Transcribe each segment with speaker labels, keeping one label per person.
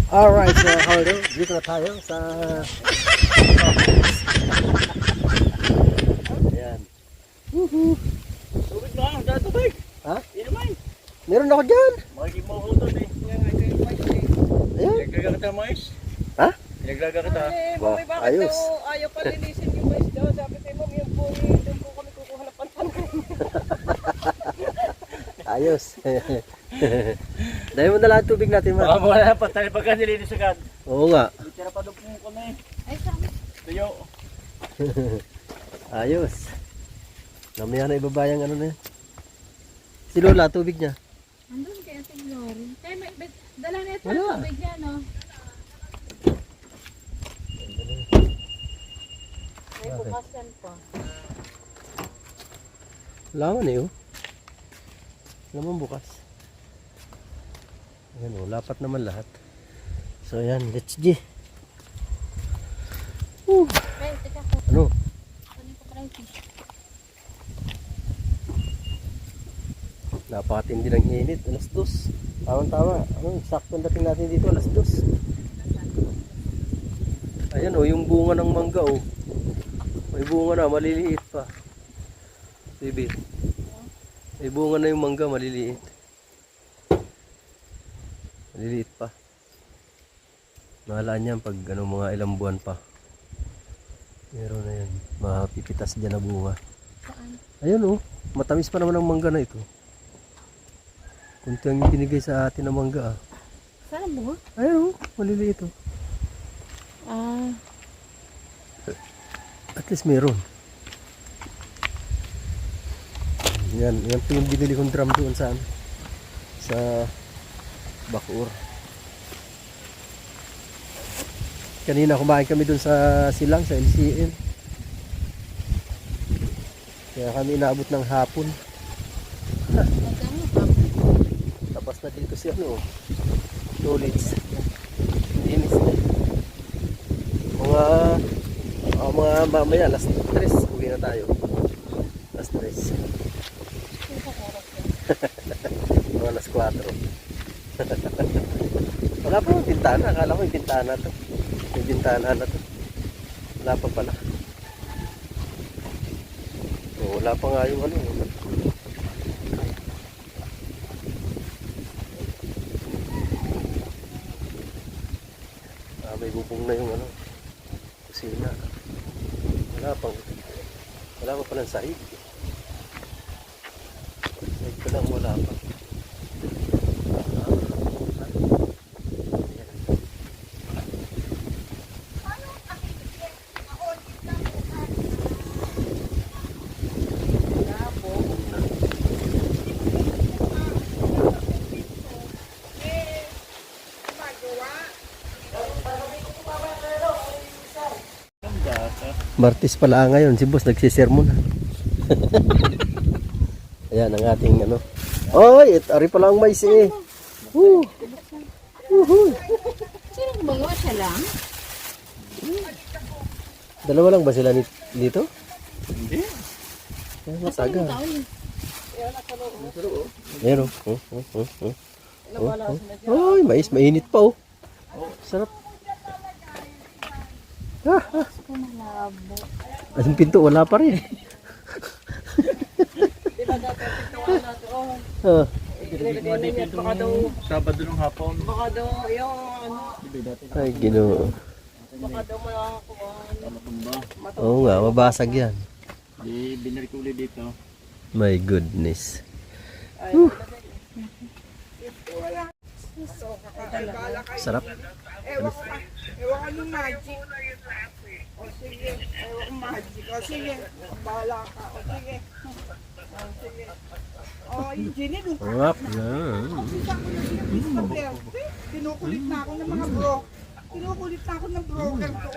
Speaker 1: Alright, so Hardo, dito na tayo sa... Ayan. Woohoo!
Speaker 2: Tubig na, dahil tubig.
Speaker 1: Ha?
Speaker 2: Hindi naman.
Speaker 1: Meron ako dyan.
Speaker 2: Makikip mo ako doon eh.
Speaker 1: Ayan.
Speaker 2: Pinaglaga kita mais.
Speaker 1: Ha?
Speaker 2: Pinaglaga kita.
Speaker 1: Wow, ayos.
Speaker 3: Ayaw pa linisin yung mais daw. Sabi ko, ma'am, yung bungi, doon po kami kukuha ng pantanan.
Speaker 1: Ayos. Dahil mo na lang ang tubig natin,
Speaker 2: Baka
Speaker 1: ma.
Speaker 2: mo na patay pagka nilinis agad.
Speaker 1: Oo nga.
Speaker 2: Tira pa doon po kami.
Speaker 3: Ay, sabi.
Speaker 2: Tuyo.
Speaker 1: Ayos. Namaya na ibabayang ano na yan. Si Lola, tubig niya.
Speaker 4: Andun kaya si Glory. Kaya may dala na ito
Speaker 1: Wala.
Speaker 4: ang tubig niya, no?
Speaker 3: May bukasan pa.
Speaker 1: Laman eh, oh. Laman bukas. Ayan, oh. Lapat naman lahat. So, ayan. Let's G.
Speaker 4: Ay, teka ko.
Speaker 1: Ano?
Speaker 4: Kunin ko pala yung fish.
Speaker 1: Napakatindi ng init. Alas 2. Tama-tama. Ano, sakto dating natin dito. Alas 2. Ayan, oh. Yung bunga ng mangga, oh. May bunga na. Maliliit pa. Baby. May bunga na yung mangga. Maliliit. Maliliit pa. Mahalaan yan pag ano, mga ilang buwan pa. Meron na yan. Mapipitas dyan na bunga.
Speaker 4: Saan?
Speaker 1: Ayun, oh. Matamis pa naman ang mangga na ito. Kunti ang binigay sa atin ng mangga, ah.
Speaker 4: Saan ang bunga?
Speaker 1: Ayun, oh. Maliliit, oh.
Speaker 4: Ah,
Speaker 1: At least meron. Yan po yung binili kong drum doon sa Bacoor. Kanina kumain kami doon sa Silang, sa LCN. Kaya kami inaabot ng hapon.
Speaker 4: magkano pa?
Speaker 1: Tapos na dito si ano, Knowledge. Linis na. Mga mamaya, alas 3, uwi na tayo. Alas 3. Mga alas 4. Wala pa yung bintana. Akala ko yung bintana to. Yung bintana na to. Wala pa pala. Wala pa nga yung ano. May bubong na yung ano. Kusina. Wala pa palang sahig. Sahig pa lang wala pa. Martis pala ngayon, si boss nagsisermon. Ayan ang ating ano. Oy, ari pala ang mais eh. Woo. Woohoo.
Speaker 4: Sino gumawa siya lang?
Speaker 1: Dalawa lang ba sila dito?
Speaker 2: Hindi.
Speaker 1: Ay, mataga.
Speaker 4: Tao yun.
Speaker 1: Ayan oh. Ay, mais, mainit pa oh. Sarap.
Speaker 4: Gusto na labo.
Speaker 1: Ang pinto wala pa rin.
Speaker 3: Diba dati pintuan natin,
Speaker 1: Ah,
Speaker 3: baka daw,
Speaker 2: Sabado ng hapon.
Speaker 3: baka daw, yung ano,
Speaker 1: ay, Ginoo.
Speaker 3: baka daw makakakuha.
Speaker 2: Matumba.
Speaker 1: Oo nga, mabasag yan.
Speaker 2: Di binalik ulit dito.
Speaker 1: My goodness. Sarap.
Speaker 3: Ewan ka ng magic. O sige, ewan ka magic. O sige, bahala ka. O sige. O sige. O, yung Jenny, nung
Speaker 1: Sarap.
Speaker 3: kapisa ko na siya, Mr. Berte. Kinukulit na ako ng mga bro. Kinukulit na ako ng broker ko.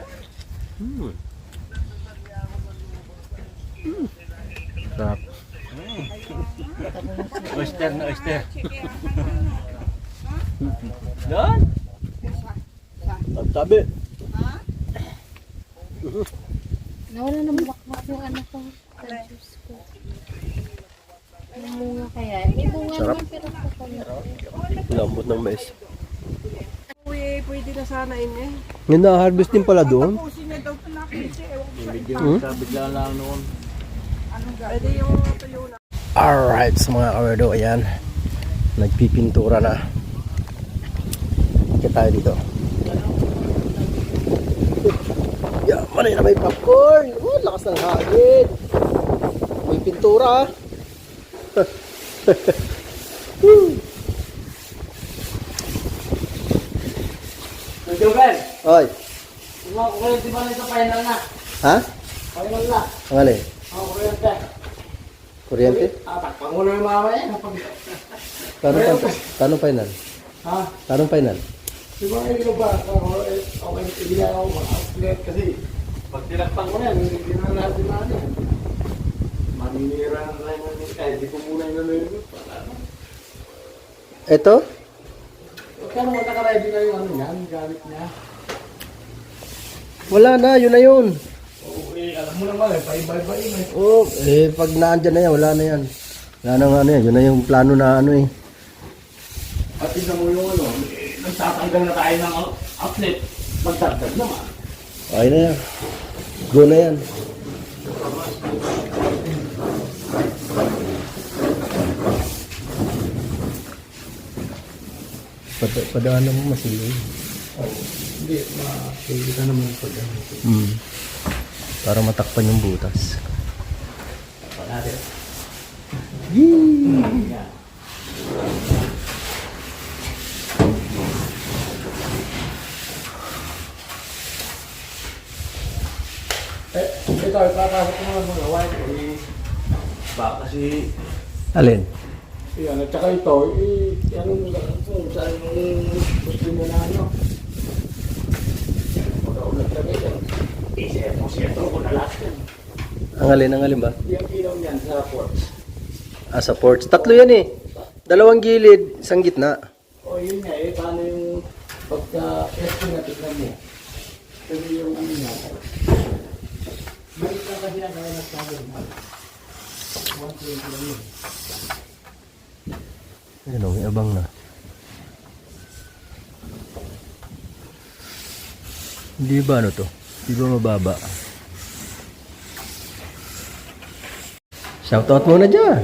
Speaker 1: Sarap.
Speaker 2: Oyster na oyster.
Speaker 3: Sige,
Speaker 2: Doon?
Speaker 1: Tabi.
Speaker 3: ha?
Speaker 4: Nawala na bumakbak yung anak ko. Diyos ko. Yung bunga kaya. May bunga
Speaker 1: Sarap.
Speaker 4: naman pero ko pala.
Speaker 1: Lambot ng mais.
Speaker 3: Uy, pwede na sana yun eh.
Speaker 1: Yung na-harvest din pala doon.
Speaker 3: Tapusin niya daw ito na kasi. Ewan ko sa
Speaker 2: Medyo
Speaker 3: iba.
Speaker 2: sa bigla lang noon.
Speaker 3: Anong pwede yung tuyo na.
Speaker 1: Alright, sa mga kawerdo, ayan. Nagpipintura na. Kaya tayo dito. Yeah, manay na may popcorn. Oh, lakas ng hagin. May pintura.
Speaker 2: Joven,
Speaker 1: Oy,
Speaker 2: kukulit di ba na sa final na?
Speaker 1: ha?
Speaker 2: Final na.
Speaker 1: Ang alin?
Speaker 2: Kukulit.
Speaker 1: Kuryente?
Speaker 2: Pangulo yung mamaya.
Speaker 1: Tanong final?
Speaker 2: Ha?
Speaker 1: Tanong final?
Speaker 2: Di ba ngayon ba? Okay, hindi ako ma-outlet kasi pag tinakpan ko na yan, hindi na lahat din natin. Maninira na tayo ng kahit di ko muna yung nalilipot.
Speaker 1: Ito?
Speaker 2: Kaya mo nakaready na yung ano yan, gamit niya.
Speaker 1: Wala na, yun na yun.
Speaker 2: Okay, alam mo naman eh, pa-iba-iba yun eh.
Speaker 1: Oh, pag naandyan na yan, wala na yan. Wala na nga ano yan, yun na yung plano na ano eh.
Speaker 2: At tignan mo yung ano, nagtatanggal na tayo ng outlet. Magdagdag naman.
Speaker 1: Okay na yan. Go na yan. Padaanan mo masilay.
Speaker 2: Hindi, makikita naman yung pagdami.
Speaker 1: Para matakpan yung butas.
Speaker 2: Pa natin.
Speaker 1: Yee!
Speaker 2: Yan. Ito, ipapasok ko naman mga white. Baka kasi,
Speaker 1: Alin?
Speaker 2: yan, at saka ito, ano mo lang kung saan yung gusto mo na ano. Pagkaulat kami yan. Siyempre ko na lahat yan.
Speaker 1: Ang alin ba?
Speaker 2: Yung ilaw niyan sa ports.
Speaker 1: Ah, sa ports. Tatlo yan eh. Dalawang gilid, isang gitna.
Speaker 2: O yun nga eh, paano yung pagka-esto na tignan mo. Kasi yung ano niya. Balik ka kasi na kaya nagsabi. 120 lang yun.
Speaker 1: Ayun o, may abang na. Hindi ba ano to? Hindi ba mababa? Shoutout muna dyan.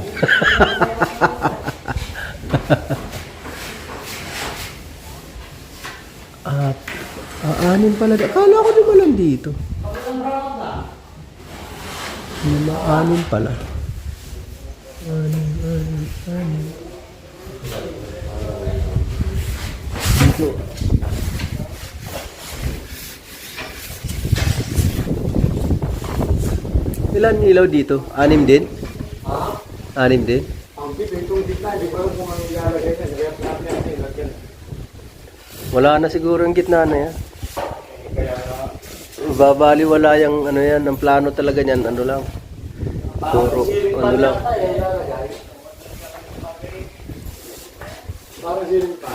Speaker 1: At, aanin pala. Akala ko di ba lang dito? Anin pala. Anin. Dito. Ilan ilaw dito? 6 din?
Speaker 2: Ha?
Speaker 1: 6 din?
Speaker 2: Ang tip, itong gitna, di ba kung ano ilalagay na, kaya natin natin ilagyan.
Speaker 1: Wala na siguro yung gitna na yan.
Speaker 2: Kaya,
Speaker 1: Babali wala yung ano yan, ang plano talaga niyan, ano lang. Puro, ano lang.
Speaker 2: para siling pa.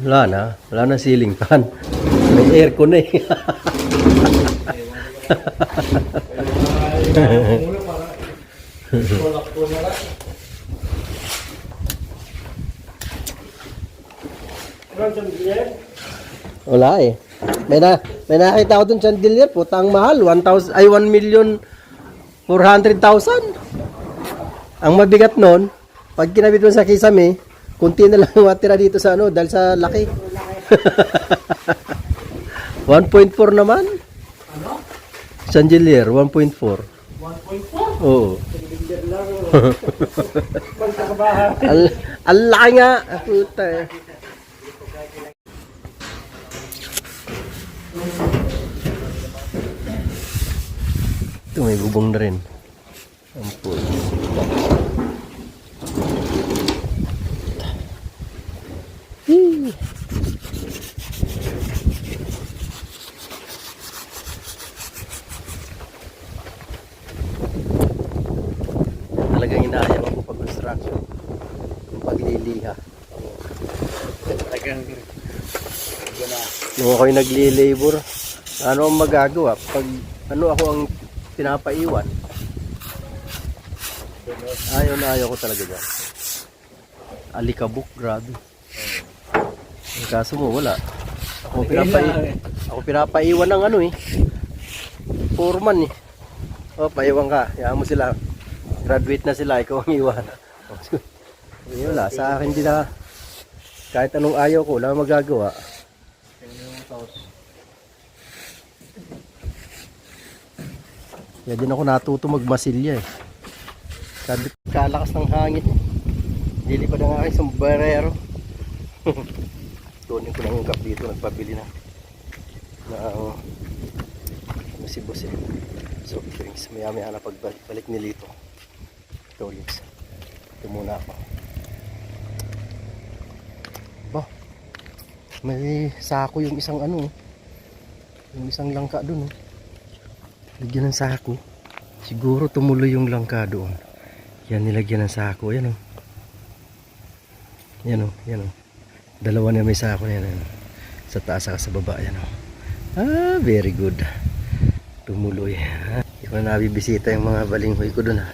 Speaker 1: Wala na ceiling fan. May aircon na eh.
Speaker 2: Muna para tulak po na lang. Ilan chandelier?
Speaker 1: Wala eh. May nakita ko dun chandelier, putang mahal, 1,400,000. Ang mabigat nun, pag kinabit mo sa kisame, kunti na lang matira dito sa ano, dahil sa laki. 1.4 naman.
Speaker 2: Ano?
Speaker 1: Chandelier, 1.4.
Speaker 2: 1.4?
Speaker 1: Oo.
Speaker 2: Chandelier lang. Pagkakabahan.
Speaker 1: Ang laki nga. Puta eh. Ito may bubong na rin. Ampun. Hee. Talagang inaayang ako pag-construction. Yung pagliliha.
Speaker 2: Talagang
Speaker 1: Nung ako'y nagli-labor, ano ang magagawa? Pag ano ako ang pinapaiwan, ayaw na ayaw ko talaga dyan. Alikabok, grabe. Ang kaso mo, wala. Ako pinapaiwan ng ano eh. Foreman eh. Oh, paiwan ka. Hayaan mo sila. Graduate na sila, ikaw ang iwan. Wala, sa akin din na kahit anong ayaw ko, wala magagawa. Kaya din ako natuto magmasilya eh. Sabi kalakas ng hangin eh. Lilipad ang aking sombrero. Tunin ko lang yung cup dito, nagpabili na ano si boss eh. Soft drinks, maya maya na pagbalik ni Lito. Tolix. Ito muna ako. Ba, may sako yung isang ano, yung isang langka dun. Lagyan ng sako. Siguro tumuloy yung langka doon. Yan, nilagyan ng sako. Yan o. Yan o, yan o. Dalawa na may sako na yan. Sa taas at sa baba. Yan o. Ah, very good. Tumuloy. Hindi ko na nabibisita yung mga balinghoy ko doon ha.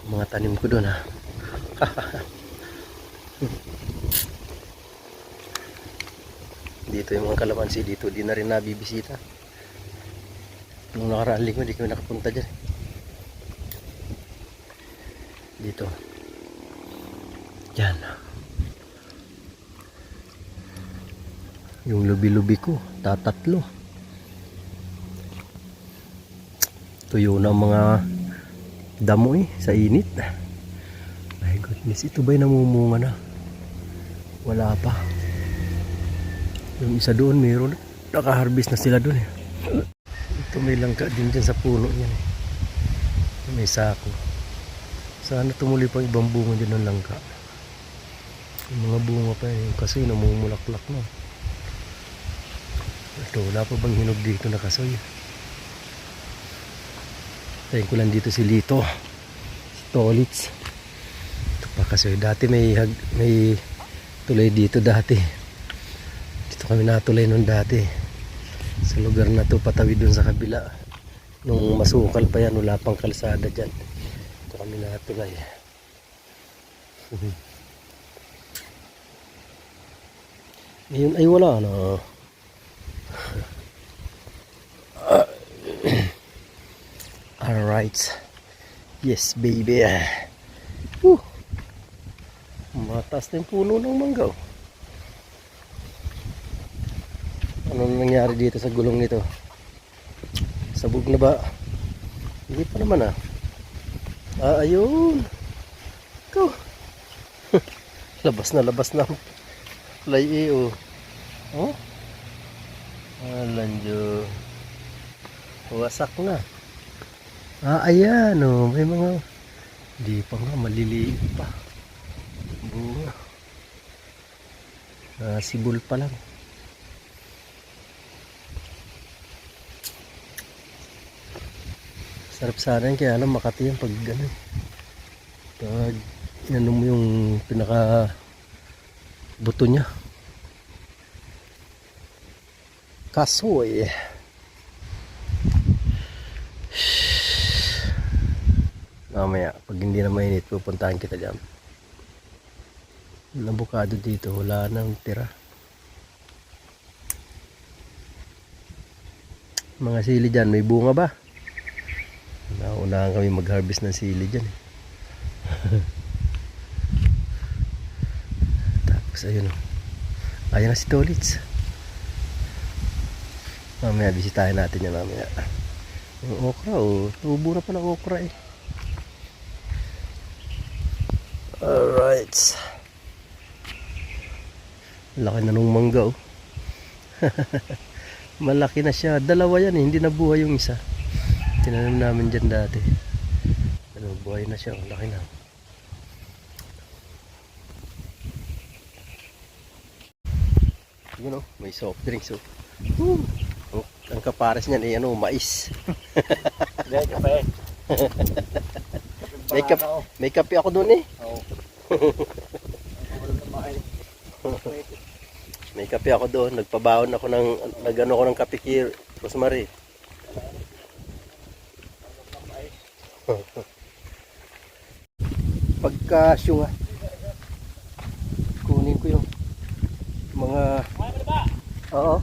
Speaker 1: Mga tanim ko doon ha. Dito yung mga kalamansi dito. Di na rin nabibisita. Nung nakaraan linggo, hindi kami nakapunta dyan. Dito. Yan. Yung lubi-lubi ko, tatatlo. Tuyo na ang mga damo eh, sa init. My goodness, ito ba'y namumunga na? Wala pa. Yung isa doon, mayroon. Nakaharvest na sila doon eh. Ito may langka din dyan sa puno niyan eh. May sako. Sana tumuloy pang ibang bunga dyan ng langka. Yung mga bunga pa eh. Kasi namumulaklak na. Ito, wala pa bang hinog dito na kasoy? Tayin ko lang dito si Lito. Si Tolitz. Ito pa kasoy. Dati may tulay dito dati. Dito kami natulay nun dati. Sa lugar na to, patawid dun sa kabila. Nung masukal pa yan, wala pang kalsada dyan. Ito kami natulay. Ngayon ay wala na. Alright. Yes, baby. Mataas na yung puno ng mangga. Ano nangyari dito sa gulong nito? Sabog na ba? Hindi pa naman ah. Ah, ayun. Ikaw. Labas na. Fly eh oh. Oh? Alanjo. Wasak na. Ah, ayan oh. May mga di pa nga, maliliit pa. Bunga. Sibol pa lang. Sarap sana yun, kaya alam Makati yan pag gano'n. Pag inano mo yung pinaka buto niya. Kasoy. Mamaya, pag hindi na mainit, pupuntahan kita dyan. Yung avocado dito, wala nang tira. Mga sili dyan, may bunga ba? Naunahan kami mag-harvest ng sili dyan. Tapos ayun o. Ayan na si Tolitz. Mamaya bisitahin natin yan mamaya. Yung okra o. Tubo na pala okra eh. Alright. Laki na nung mangga o. Malaki na siya. Dalawa yan eh. Hindi nabuhay yung isa. Tinanim namin dyan dati. Pero buhay na siya. Laki na. Yun o. May soft drinks o. Ang kapares niyan ay ano, mais. May kape ako doon eh. May kape ako doon. Nagpabaon ako ng nagano ko ng kape kay Rosemary. Pagka syunga, kunin ko yung mga Oo.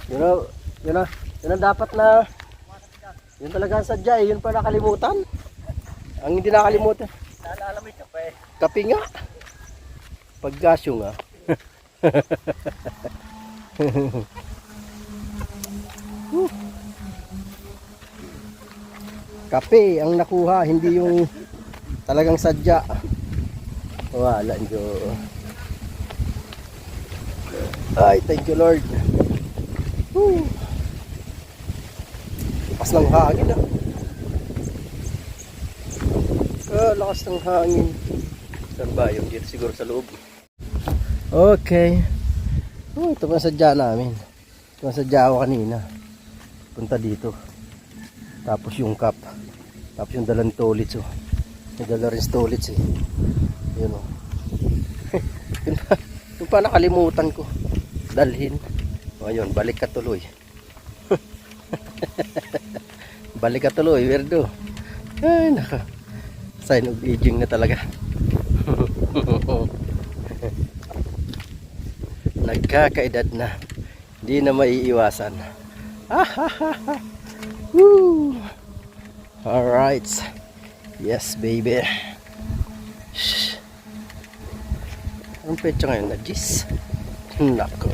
Speaker 1: Yun na, yun na, yun ang dapat na, yun talaga ang sadya eh, yun pa nakalimutan. Ang hindi nakalimutan.
Speaker 2: Naalala mo yung kape.
Speaker 1: Kape nga. Paggasyo nga. Kape ang nakuha, hindi yung talagang sadya. Wala nyo. Ay, thank you Lord. Woo. Lakas ng hangin ah. Lakas ng hangin. Saan ba yung dito siguro sa loob? Okay. Ito pa sadya namin. Ito pa sadya ako kanina. Punta dito. Tapos yung cup. Tapos yung dalang tolits oh. May dala rin tolits eh. Yun oh. Yung pa nakalimutan ko. Dalhin. O yun, balik ka tuloy. Balik ka tuloy, weirdo. Ay naka. Sign of aging na talaga. Nagkakaedad na. Hindi na maiiwasan. Woo! Alright. Yes, baby. Shh. Anong petsa ngayon? Najis? Nako.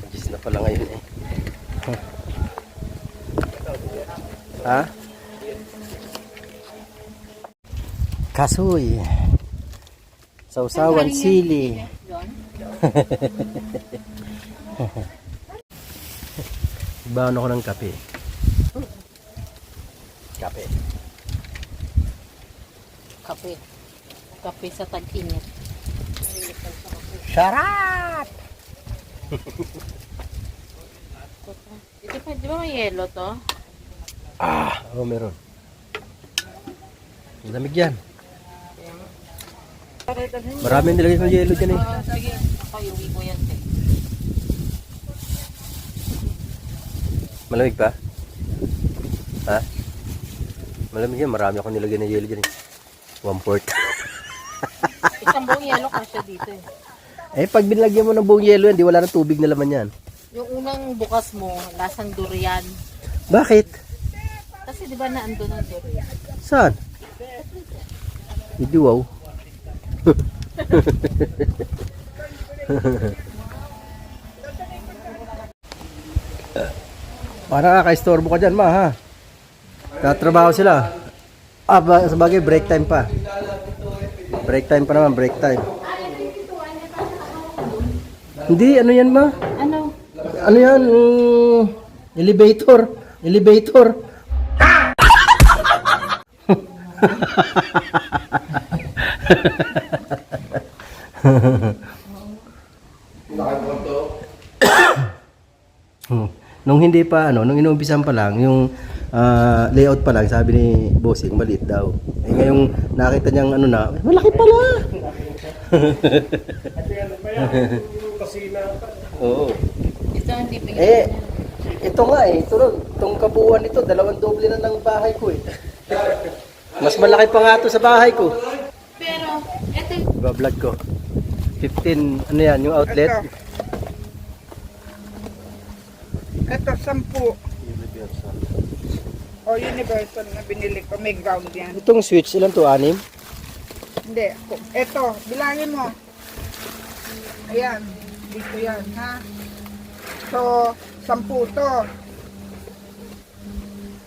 Speaker 1: Najis na pala ngayon eh. Ha? Kasoy. Sausawan sili. Baon ako ng kape. Kape.
Speaker 4: Kape. Kape sa tag-init.
Speaker 1: Sarap!
Speaker 4: Ito pa, di ba may yelo to?
Speaker 1: Oh, meron. Lamig yan. Maraming nilagay ng yelo dyan eh.
Speaker 4: Sige, payuwi ko yan.
Speaker 1: Malamig pa? Ha? Malamig yan. Marami akong nilagay ng yelo dyan eh. 1/4.
Speaker 4: Isang buong yelo kasya dito eh.
Speaker 1: Eh, pag binlagyan mo ng buong yelo yan, di wala na tubig na laman yan.
Speaker 4: Yung unang bukas mo, lasang durian.
Speaker 1: Bakit?
Speaker 4: Kasi di ba naandun ang durian?
Speaker 1: Saan? Hindi wow. Parang kaka-istorbo ka dyan, ma, ha? Tatrabaho sila. Sa bagay, break time pa. Break time pa naman, break time. Hindi, ano yan, ma?
Speaker 4: Ano?
Speaker 1: Ano yan? Elevator. Elevator. Nung hindi pa nung inuumpisan pa lang yung layout pa lang, sabi ni Bossing maliit daw. Eh ngayong nakita niyang ano na, malaki pala. Oo.
Speaker 4: Ito hindi bigyan
Speaker 1: Eh ito nga eh, itong kabuuan nito, 2 doble na ng bahay ko eh. Mas malaki pa nga ito sa bahay ko.
Speaker 4: Pero, ito
Speaker 1: Vlog ko. 15, ano yan, yung outlet?
Speaker 3: Ito, 10. O, universal na binili ko. May ground yan.
Speaker 1: Itong switch, ilan to? 6?
Speaker 3: Hindi. Ito, bilangin mo. Ayan. Dito yan, ha? So, 10 to.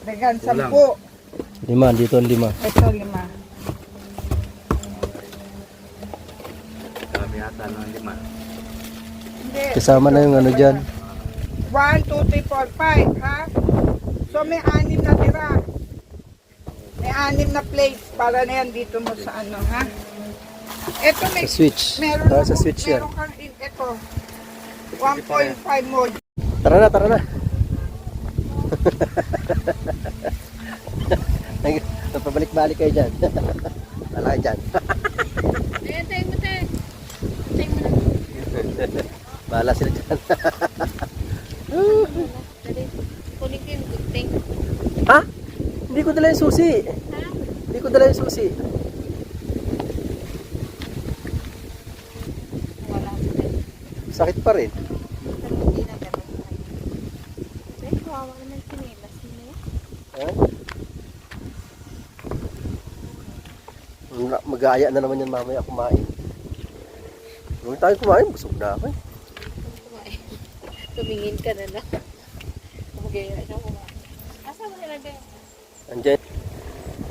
Speaker 3: Dagan, 10.
Speaker 1: 5, dito ang 5.
Speaker 3: Ito, 5.
Speaker 2: Kami yata ng 5.
Speaker 3: Hindi.
Speaker 1: Kasama na yung ano dyan.
Speaker 3: 1, 2, 3, 4, 5, ha? So, may 6 na tira. May 6 na plates para na yan dito mo sa ano, ha? Ito may...
Speaker 1: Sa switch.
Speaker 3: Meron
Speaker 1: Sa switch yan.
Speaker 3: Meron kang ito. 1.5 mode.
Speaker 1: Tara na, tara na. Pabalik-balik kayo dyan. Wala kayo dyan.
Speaker 4: Ayan, tayo mo tayo. Tayo mo na.
Speaker 1: Bahala sila dyan.
Speaker 4: Dali. Kunin ko yung good thing.
Speaker 1: Ha? Hindi ko dala yung susi. Hindi ko dala yung susi.
Speaker 4: Wala ko din.
Speaker 1: Sakit pa rin.
Speaker 4: Pero hindi na ganun. Ay, kawawa naman sinilas mo na yan.
Speaker 1: Mag-aaya na naman yan mamaya kumain. Huwag tayo kumain, busog na ako eh.
Speaker 4: Kumain. Tumingin ka na lang. Magaya na kumain. Asa mo nilagay?
Speaker 1: Andiyan.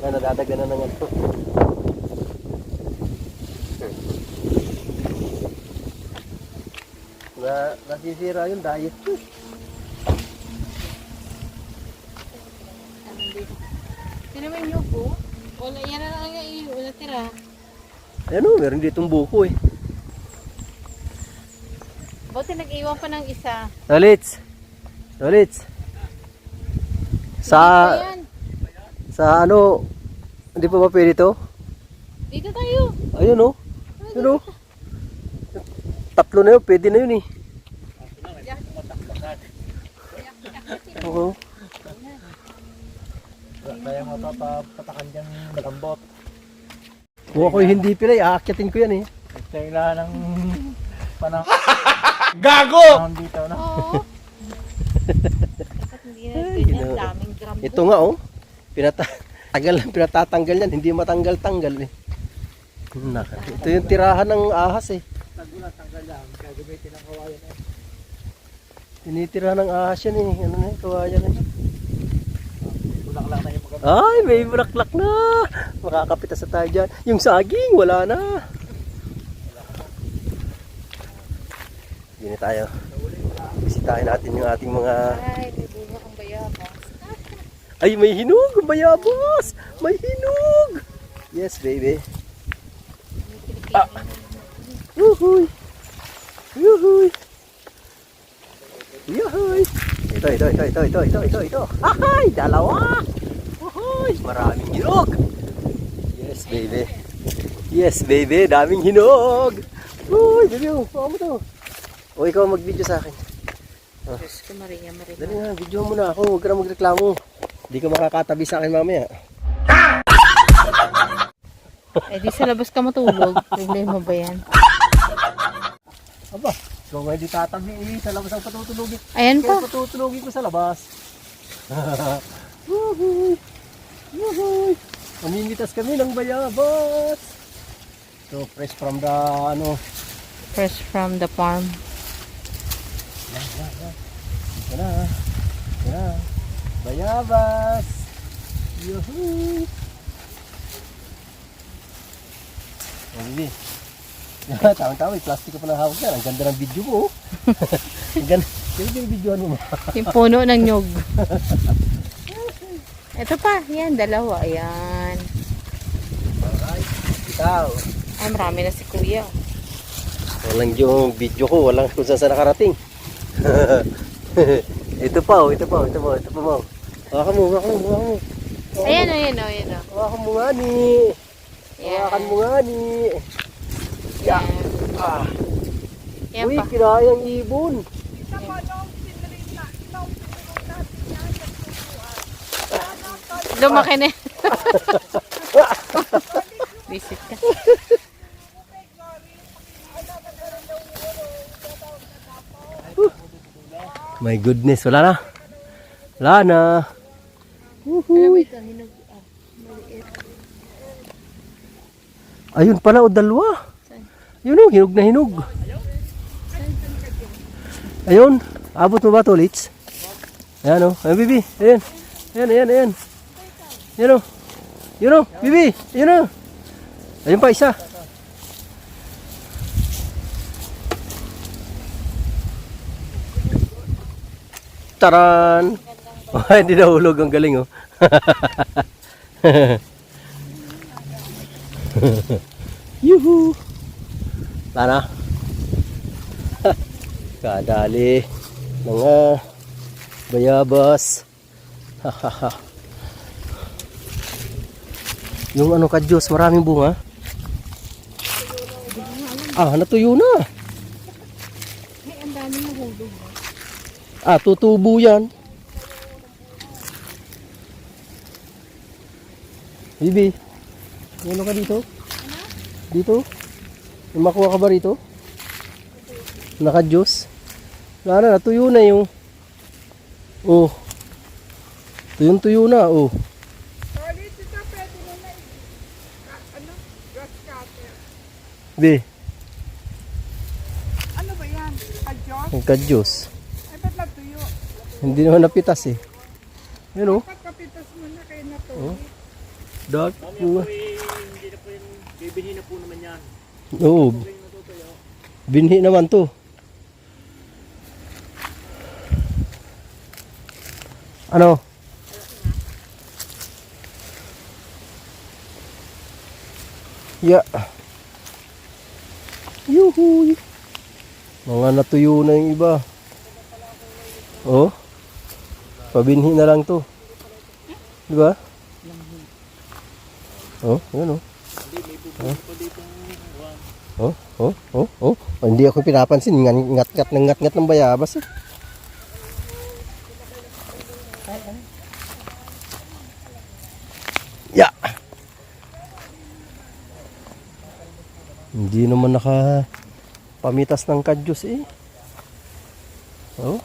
Speaker 1: Nadadagan na ng ano. Nasisira yung diet ko.
Speaker 4: Ano dito? Sino may nyugo? Wala, yan na lang yung wala tira.
Speaker 1: Ayan o, meron ditong buko eh.
Speaker 4: Buti nag-iwan pa ng isa.
Speaker 1: Tolits! Tolits! Sa...
Speaker 4: Ayan.
Speaker 1: Sa ano... Hindi pa ba pwede to?
Speaker 4: Dito tayo.
Speaker 1: Ayun o. Ayun o. Tatlo na yun, pwede na yun eh. Oo.
Speaker 2: Kaya mo patakan dyan malambot.
Speaker 1: Kung ako hindi pilay, aakyatin ko yan eh.
Speaker 2: Kailangan ng panahon. Gago! Panahon dito na.
Speaker 4: Oo. Dapat hindi na
Speaker 1: Ay,
Speaker 4: ganyan.
Speaker 1: ginoo.
Speaker 4: Daming gram.
Speaker 1: Ito nga oh. Tagal lang pinatatanggal yan, hindi matanggal-tanggal eh. Ito yung tirahan ng ahas eh.
Speaker 2: Tanggal lang. Kaya gamitin ang kawayan na.
Speaker 1: Tinitirahan ng ahas yan eh. Ano na yung kawayan eh.
Speaker 2: Bulak-lak na yung maganda.
Speaker 1: Ay, may bulaklak na. Makakapitas na tayo dyan. Yung saging, wala na. Hindi na tayo. Bisitahin natin yung ating mga...
Speaker 4: Ay, may bunga ang bayabas.
Speaker 1: Ay, may hinog! Bayabas! May hinog! Yes, baby. Ah. Yuhuy! Yuhuy! Yuhuy! Ito. Ay, dalawa! Uhuy! Maraming hinog! Yes, baby. Yes, baby. Daming hinog! Uy, baby, paano mo to? O, ikaw mag-video sa akin.
Speaker 4: Diyos ko, Maria.
Speaker 1: Dali nga, video mo na ako. Huwag ka na magreklamo. Hindi ka makakatabi sa akin mamaya.
Speaker 4: Eh, di sa labas ka matulog. Bigay mo ba yan?
Speaker 1: Aba, ikaw nga di tatabi eh. Sa labas ang patutulogin.
Speaker 4: Ayan pa.
Speaker 1: Kaya patutulogin ko sa labas. Wuhuy! Wuhuy! Mamimitas kami ng bayabas. So, fresh from the, ano,
Speaker 4: Fresh from the farm.
Speaker 1: ito na. Ito na. Bayabas. Yuhuy! O, bibi. Tama-tama, may plastic ka pa ng hawak yan. Ang ganda ng video mo. Oh. Ang ganda. Yung videoan mo.
Speaker 4: Yung puno ng nyog. Ito pa. Yan, dalawa. Ayan.
Speaker 1: Alright. Ikaw.
Speaker 4: Ay, marami na si Kuya.
Speaker 1: Walang yung video ko. Walang kung saan sa nakarating. Ito pa. Mo. Hawakan mo.
Speaker 4: Ayan.
Speaker 1: Hawakan mo nga ni. Hawakan mo nga ni.
Speaker 4: Yan.
Speaker 1: Ah.
Speaker 4: Yan
Speaker 1: Uy,
Speaker 4: pa.
Speaker 1: kinayang ibon.
Speaker 4: Lumaki na. Visit ka.
Speaker 1: My goodness, wala na. Wala na.
Speaker 4: Alam mo ito, hinog. Maliit.
Speaker 1: Ayun pala o dalawa.
Speaker 4: Saan?
Speaker 1: Yun o, hinog na hinog. Ayun, abot mo ba to, Litz? Ayan o, ayun bibi, ayan. Ayan. Ayan o. Yun o, bibi, ayan o. Ayun pa isa. Taran! Oh, hindi nahulog, ang galing oh. Yuhu! Tara. Kadali. Mga bayabas. Yung ano ka Diyos, maraming bunga. Ah, natuyo na.
Speaker 4: Ay, ang dami mahulog.
Speaker 1: Ah, tutubo yan. Bibi, ano ka dito? Dito? May makuha ka ba rito? Naka-juice. Wala na, natuyo na yung. Oh. Tuyong-tuyo na, oh.
Speaker 3: Sorry, tita, pwede mo na grass cutter.
Speaker 1: Be,
Speaker 3: Ano ba yan? Adjust?
Speaker 1: nagka-juice.
Speaker 3: Ay, ba't natuyo?
Speaker 1: Hindi naman napitas eh. Yun, oh.
Speaker 3: Ba't kapitas mo na kayo na to?
Speaker 1: Oh. Dark.
Speaker 2: Hindi na po yung bibili na po naman yan.
Speaker 1: Oo. Binhi naman to. Ano? Ya. Yuhu. Mga natuyo na yung iba. Oh. Pabinhi na lang to. Di ba? Oh, yun oh. Oh, oh, oh, oh. Oh, hindi ako pinapansin. Ngat-ngat ng bayabas eh. Ya. Hindi naman pamitas ng kadyos eh. Oh.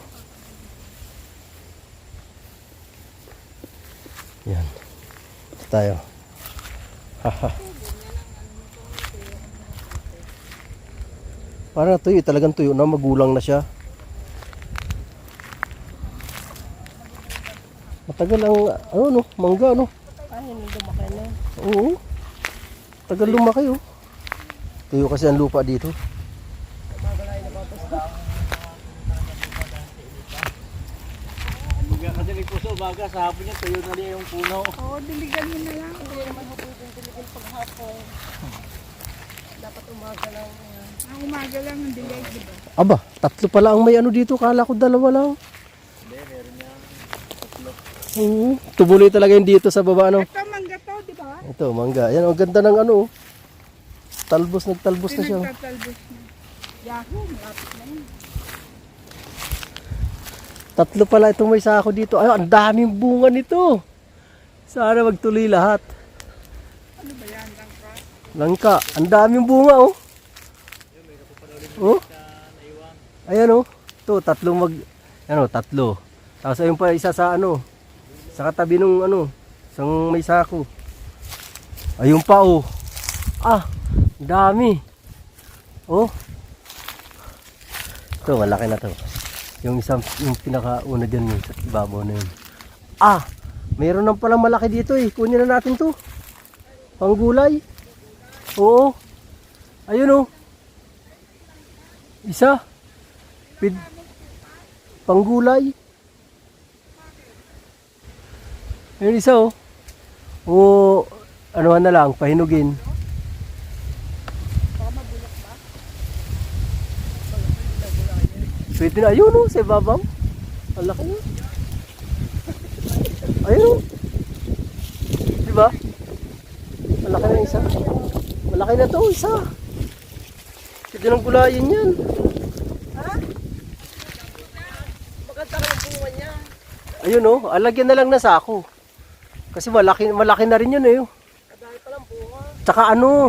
Speaker 1: Yan. Ito tayo. Haha. Parang tuyo, talagang tuyo na, magulang na siya. Matagal ang, ano no, mangga no.
Speaker 3: Ay, hindi lumaki na.
Speaker 1: Oo. Tagal lumaki oh. Tuyo kasi ang lupa dito.
Speaker 2: Kadaling po sa umaga, sa hapon niya, tuyo na rin yung puno.
Speaker 3: Oo, diligan mo na lang.
Speaker 4: Hindi naman ako pwedeng diligan paghapon. Dapat umaga lang yan.
Speaker 3: Ang umaga lang ang dilig, di ba?
Speaker 1: Aba, tatlo pala ang may ano dito. Kala ko dalawa lang.
Speaker 2: Hindi, meron niya.
Speaker 1: Oo. Tumuloy talaga yung dito sa baba ano.
Speaker 3: Ito, mangga to, di ba?
Speaker 1: Ito, mangga. Ayan, ang ganda ng ano. Oh. Talbos, nagtalbos na siya. Oh.
Speaker 3: Pinagtatalbos na. Yahoo, malapit na yun.
Speaker 1: Tatlo pala itong may sako dito. Ay, ang daming bunga nito. Sana magtuloy lahat.
Speaker 3: Ano ba yan, langka?
Speaker 1: Langka, ang daming bunga oh. Oh. Ayan oh. Ito, tatlo. Tapos ayun pa isa sa ano. Sa katabi nung ano, isang may sako. Ayun pa oh. Ah, ang dami. Oh. Ito, malaki na to. Yung pinakauna dyan yung sa ibabaw na yun. Ah, mayroon nang palang malaki dito eh. Kunin na natin to. Panggulay. Oo. Ayun oh. Isa. Panggulay. Ayun isa oh. Oo. Anuhan na lang, pahinugin. Pwede na, ayun o, sa ibabaw. Ang laki na. Ayun o. Diba? Ang laki na isa. Malaki na to, isa. Pwede nang gulayin yan.
Speaker 3: Ha? Maganda ka yung bunga niya.
Speaker 1: Ayun o, alagyan na lang na sako. Kasi malaki na rin yun eh.
Speaker 3: Kadami palang bunga.
Speaker 1: Tsaka ano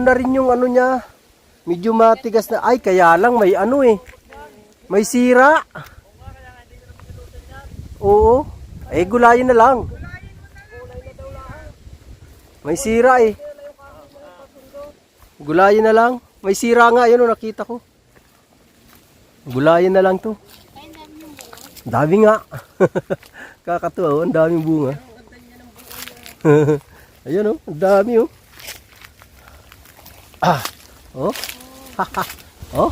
Speaker 1: na rin yung ano niya. Medyo matigas na. Ay, kaya lang may ano eh. May sira. Oo. Eh, gulayin na lang. May sira eh. Gulayin na lang. May sira nga. Ayun o, nakita ko. Gulayin na lang to. Dami nga. Kakatuwa oh, ang daming bunga. Ayun oh, ang dami oh. Ah. Oh. Oh.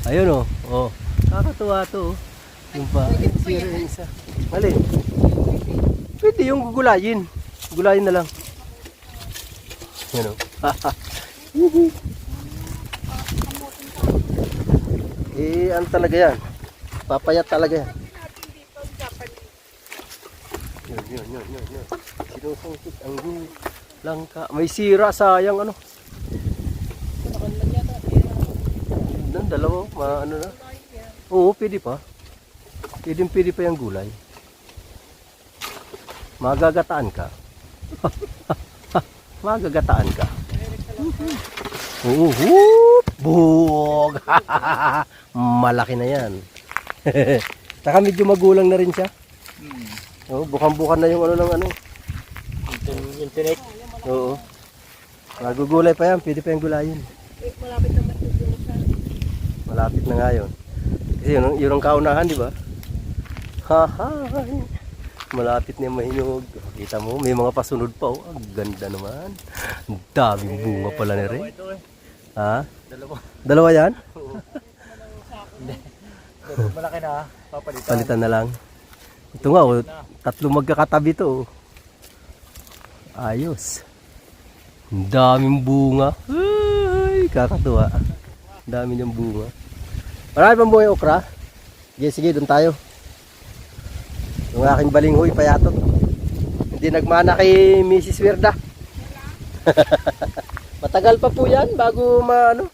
Speaker 1: Ayun oh. Oh. Kakatuwa to oh. Yung pa, sira yung isa. Mali. Pwede yung gugulayin. Gulayin na lang. Ayun oh. Eh, ano talaga yan? Papayat talaga yan. Yun. Sinusungkit ang langka. May sira, sayang ano. Dan dalawa, ano na. Oo, pwede pa. Pwede pa yung gulay. Magagataan ka. Magagataan ka. Oo, buhog. Malaki na yan. Saka medyo magulang na rin siya. Oh, bukang-bukan na yung ano ng ano.
Speaker 2: Internet.
Speaker 1: Oo. Magugulay pa yan, pwede pa yung gulayin.
Speaker 4: Malapit naman tutusan.
Speaker 1: Malapit na nga yun. Kasi yun ang kaunahan, di ba? Hahay. Malapit na yung mahinog. Kita mo, may mga pasunod pa. Oh. Ang ganda naman. Ang daming bunga pala ni Ray. Ha? Dalawa yan?
Speaker 2: Malaki na. Papalitan.
Speaker 1: Palitan na lang. Ito nga, oh, 3 magkakatabi to. Oh. Ayos. Ang daming bunga. Ay, kakatuwa. Ang dami niyang bunga. Marami pang bunga yung okra. Sige, doon tayo. Yung aking balinghoy, payatot. Hindi nagmana kay Mrs. Werda. Matagal pa po yan bago maano.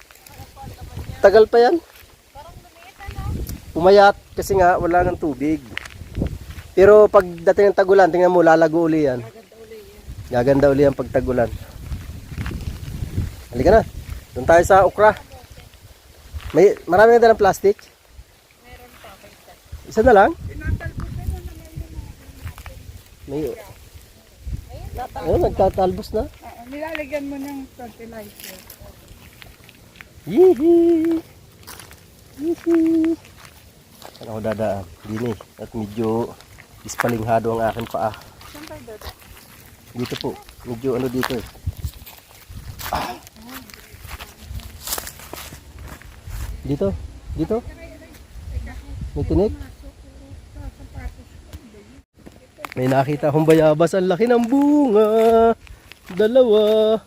Speaker 1: Tagal pa yan. Pumayat kasi nga wala ng tubig. Pero pagdating ng tagulan, tingnan mo, lalago uli yan. Gaganda uli yan pag tagulan. Halika na. Doon tayo sa okra. Marami na dalang plastic?
Speaker 4: Meron pa.
Speaker 1: Isa na lang?
Speaker 3: Tinatalbusan na naman yung
Speaker 1: Ayun, nagtatalbos na.
Speaker 3: nilalagyan mo ng fertilizer.
Speaker 1: Yee! Saan ako dadaan? Dini. At medyo ispalinghado ang aking paa.
Speaker 3: Saan tayo dada?
Speaker 1: Dito po. Medyo ano dito eh. Dito. Dito. May tinik. May nakita akong bayabas. Ang laki ng bunga. Dalawa.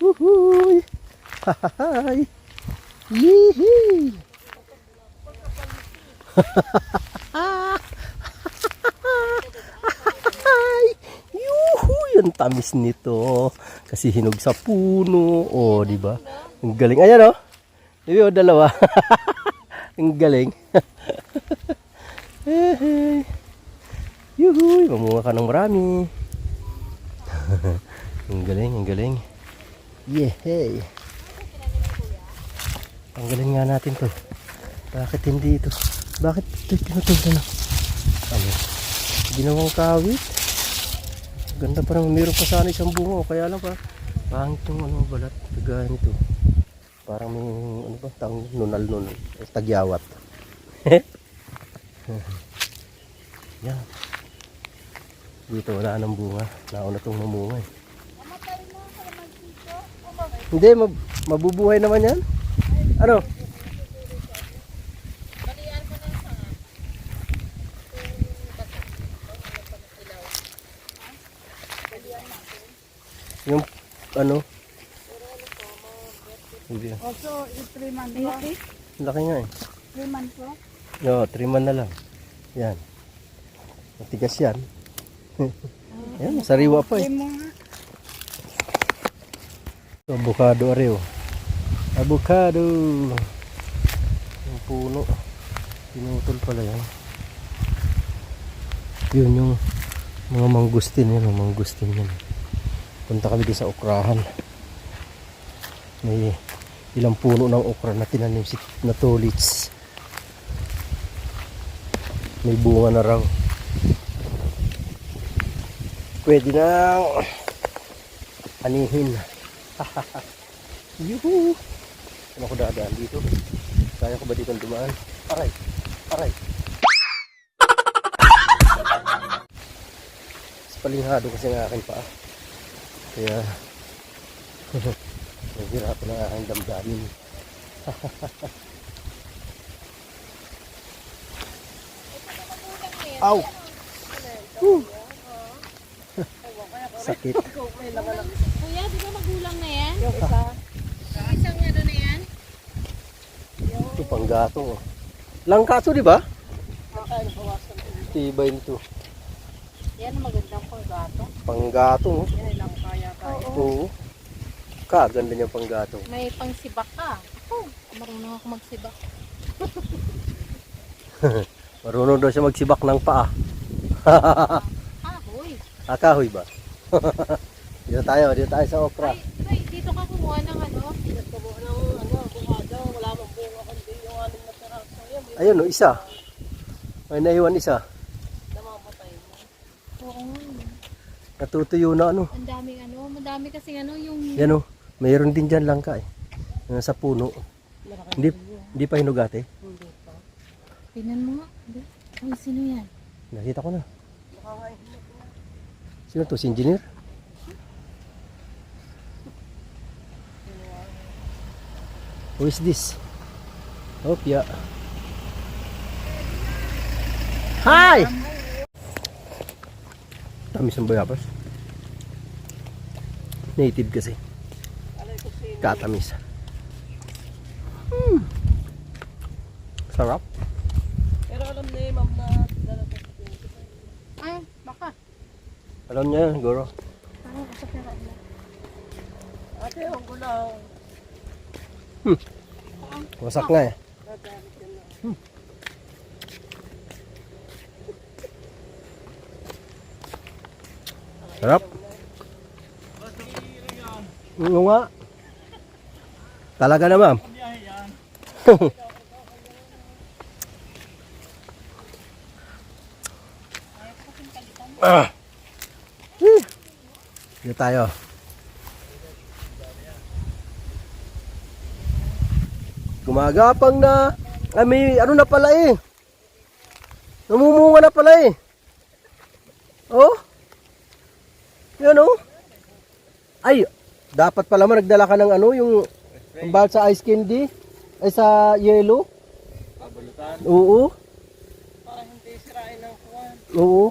Speaker 1: Uhuy. Hahahay. Yee! Yuhu! Yung tamis nito. Kasi hinog sa puno. Oh, di ba? Ang galing. Ayan oh. Di ba, dalawa. Ang galing. Yuhu! Mamunga ka ng marami. Ang galing, ang galing. Yehey! Tanggalin nga natin to. Bakit hindi ito? Bakit ito tinutulog na? Ano? Ginawang kawit? Ganda pa naman. Meron pa sana isang bunga. Kaya lang pa. Pangit yung ano, balat. Kagaya nito. Parang may ano ba? Nunal-nunal. Tagyawat. Yan. Dito wala nang bunga. Nauna itong mamunga eh. Hindi. Mabubuhay naman yan. Ano?
Speaker 4: Balian ko ng sanga.
Speaker 1: Yung ano? Hindi.
Speaker 3: Also, 3 months ko.
Speaker 1: Laki nga eh.
Speaker 3: 3 months ko.
Speaker 1: No, 3 man na lang. Yan. Matigas yan. Yan, sariwa pa eh.
Speaker 3: Mo nga.
Speaker 1: Avocado areo. Avocado. Yung puno. Pinutol pala yan. Yun yung mga mangustin yan. Mga mangustin yan. Punta kami din sa okrahan. May ilang puno ng okra na tinanim na tolits. May bunga na raw. Pwede na anihin. Yuhu! Ano ko dadaan dito? Kaya ko ba dito dumaan? Aray! Aray! Palinghado kasi ng aking paa. Kaya naghirapan ng aking damdamin. Aw! Sakit.
Speaker 4: Kuya, di ba magulang na yan? Yung isa. Yung isang ano na yan?
Speaker 1: Ito panggato. Oh. Langkaso di ba? Tibay nito.
Speaker 4: Yan ang magandang panggato.
Speaker 1: Panggato. Oh.
Speaker 3: Yan lang kaya tayo.
Speaker 1: Oo. Kaganda niya panggato.
Speaker 4: May pangsibak ka. Ako, marunong ako magsibak.
Speaker 1: Marunong daw siya magsibak ng paa.
Speaker 4: Ahoy.
Speaker 1: Akahoy ba? Dito tayo sa okra.
Speaker 4: Ay, dito ka kumuha ng ano? Kumuha ng ano, bungado. Wala mong bunga kundi.
Speaker 1: Ayun, no, isa. May naiwan isa.
Speaker 4: Oo.
Speaker 1: Natutuyo na ano.
Speaker 4: Ang daming ano, madami kasi ano yung...
Speaker 1: Yan o, mayroon din dyan langka eh. Sa puno. Hindi pa hinugate.
Speaker 4: Tingnan mo nga. Ay, sino yan?
Speaker 1: Nakita ko na. Sino to? Si engineer? Who is this? Opya. Hi! Tamis ng bayabas. Native kasi. Katamis. Sarap.
Speaker 3: Pero alam ni ma'am na dalatas din.
Speaker 4: Ay, baka.
Speaker 1: Alam niya yan, Goro.
Speaker 4: Parang usap na lang.
Speaker 3: Ate, ang gulaw.
Speaker 1: Wasak nga eh. Sarap. Oo nga. Talaga na ma'am. Ah. Dito tayo. Gumagapang na. Ay, may ano na pala eh. Namumunga na pala eh. Oh. Yan oh. Ay, dapat pala man nagdala ka ng ano, yung pambal sa ice candy. Ay, sa yellow. Oo.
Speaker 3: Para hindi sirain ng kuwan.
Speaker 1: Oo.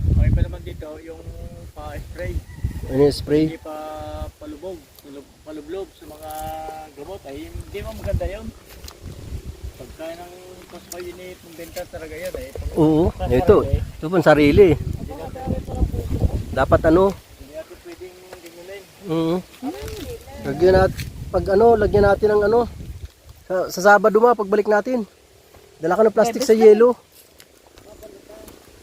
Speaker 2: Okay pa naman dito yung pa-spray.
Speaker 1: Ano yung spray?
Speaker 2: Hindi pa palubog, palublob sa mga gamot. Ay hindi mo maganda yun. Pagka ng cost unit ng benta talaga yan eh.
Speaker 1: Oo. Ito pang sarili. Dapat ano?
Speaker 2: Hindi natin pwedeng dinulin.
Speaker 1: Lagyan natin, pag ano, lagyan natin ng ano. Sa Sabado ma, pagbalik natin. Dala ka ng plastic sa yelo.